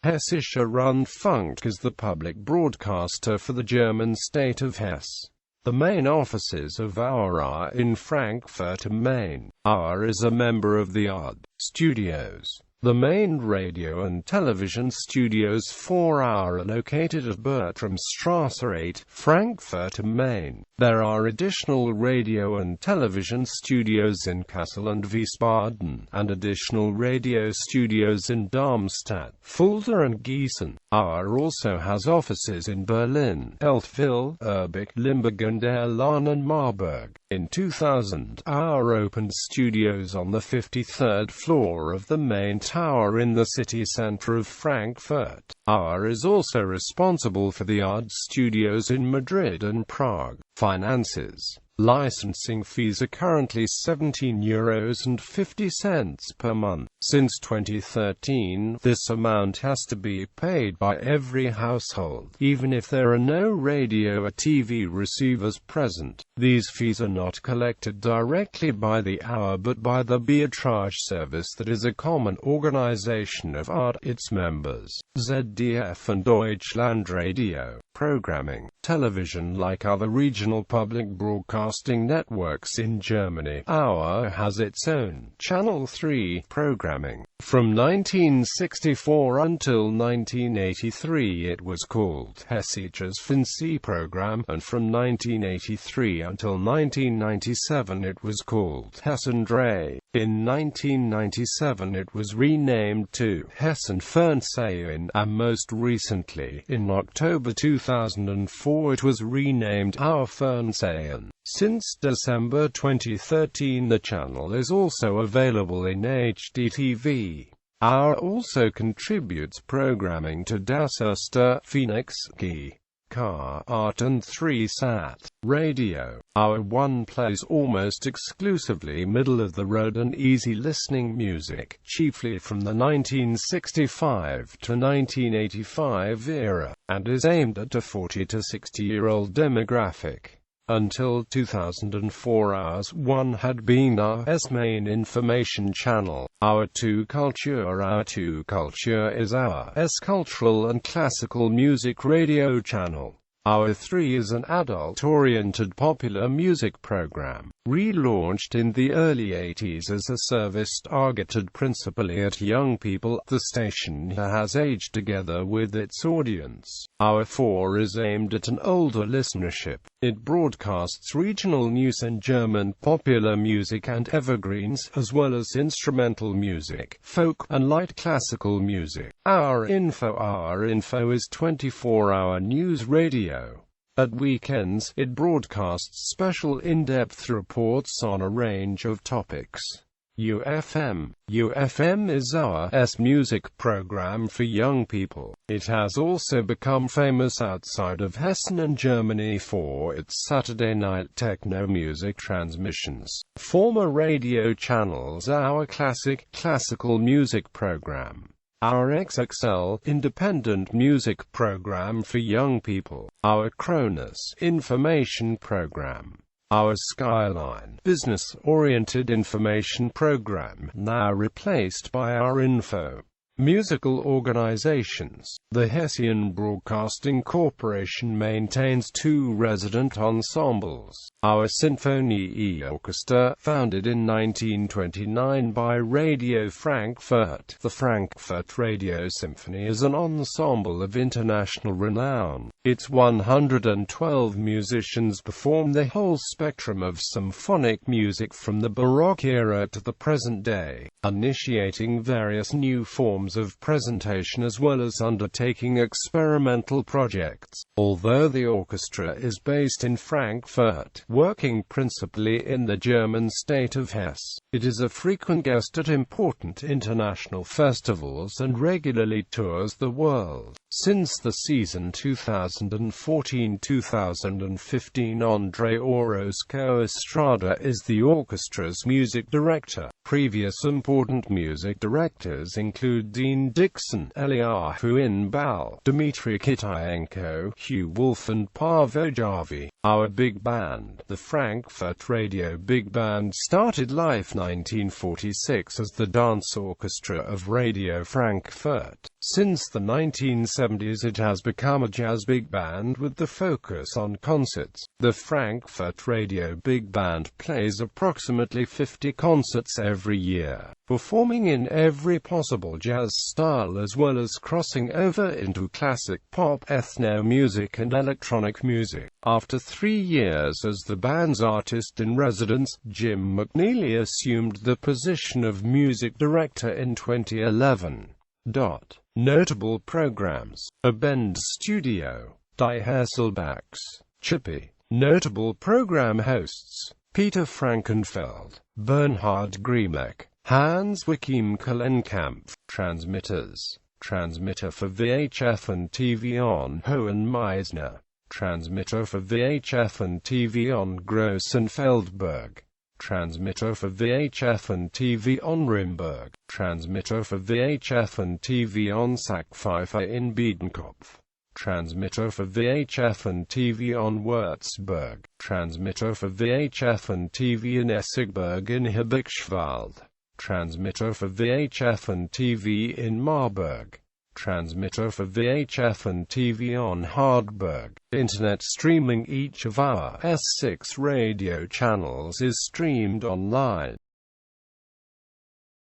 Hessischer Rundfunk is the public broadcaster for the German state of Hesse. The main offices of our are in Frankfurt am Main. Our is a member of the Odd Studios. The main radio and television studios for our are located at Bertramstrasse 8, Frankfurt am Main. There are additional radio and television studios in Kassel and Wiesbaden, and additional radio studios in Darmstadt, Fulda and Gießen. Our also has offices in Berlin, Eltville, Urbach, Limburg and Erlangen and Marburg. In 2000, our opened studios on the 53rd floor of the main tower in the city center of Frankfurt. Our is also responsible for the Odd Studios in Madrid and Prague. Finances. Licensing fees are currently €17.50 per month. Since 2013, this amount has to be paid by every household, even if there are no radio or TV receivers present. These fees are not collected directly by the hour but by the Beatrage service, that is a common organization of Odd, its members. ZDF and Deutschlandradio. Programming. Television. Like other regional public broadcasting networks in Germany, our has its own Channel 3 programming. From 1964 until 1983 it was called Hessisches Rundfunk program, and from 1983 until 1997 it was called Hessischer. In 1997 it was renamed to Hessischer Rundfunk, and most recently, in October 2004 it was renamed Our Fernsehen. Since December 2013 the channel is also available in HDTV. Our also contributes programming to Das Erste, Phoenix, G. Car Art and 3Sat Radio. Our one plays almost exclusively middle-of-the-road and easy listening music, chiefly from the 1965 to 1985 era, and is aimed at a 40 to 60-year-old demographic. Until 2004 ours one had been our main information channel. Our two culture is our cultural and classical music radio channel. Our 3 is an adult-oriented popular music program, relaunched in the early 80s as a service targeted principally at young people. The station has aged together with its audience. Our 4 is aimed at an older listenership. It broadcasts regional news and German popular music and evergreens, as well as instrumental music, folk, and light classical music. Our info is 24-hour news radio. At weekends, it broadcasts special in-depth reports on a range of topics. UFM is our music program for young people. It has also become famous outside of Hessen and Germany for its Saturday night techno music transmissions. Former radio channels. Our classical music program. Our XXL independent music program for young people. Our Cronus information program. Our Skyline business-oriented information program, now replaced by our Info. Musical organizations. The Hessian Broadcasting Corporation maintains 2 resident ensembles. Our Sinfonie Orchestra, founded in 1929 by Radio Frankfurt. The Frankfurt Radio Symphony is an ensemble of international renown. Its 112 musicians perform the whole spectrum of symphonic music from the Baroque era to the present day, initiating various new forms of presentation as well as undertaking experimental projects. Although the orchestra is based in Frankfurt, working principally in the German state of Hesse, it is a frequent guest at important international festivals and regularly tours the world. Since the season 2014-2015, Andre Orozco Estrada is the orchestra's music director. Previous important music directors include Dean Dixon, Eliyahu Inbal, Dmitry Kitayenko, Hugh Wolf and Paavo Jarvi. Our big band. The Frankfurt Radio Big Band started life 1946 as the dance orchestra of Radio Frankfurt. Since the 1970s it has become a jazz big band with the focus on concerts. The Frankfurt Radio Big Band plays approximately 50 concerts every year, performing in every possible jazz style as well as crossing over into classic pop, ethno music and electronic music. After 3 years as the band's artist-in-residence, Jim McNeely assumed the position of music director in 2011. Notable programs: A Bend Studio, Die Hasselbachs, Chippy. Notable program hosts: Peter Frankenfeld, Bernhard Griemek, Hans-Joachim Kallenkampf. Transmitters: transmitter for VHF and TV on Hohen Meisner, transmitter for VHF and TV on Grossenfeldberg, transmitter for VHF and TV on Rimberg, transmitter for VHF and TV on Sackpfeifer in Biedenkopf, transmitter for VHF and TV on Würzburg, transmitter for VHF and TV in Essigberg in Habichtswald, transmitter for VHF and TV in Marburg, transmitter for VHF and TV on Hardberg. Internet streaming: each of our S6 radio channels is streamed online.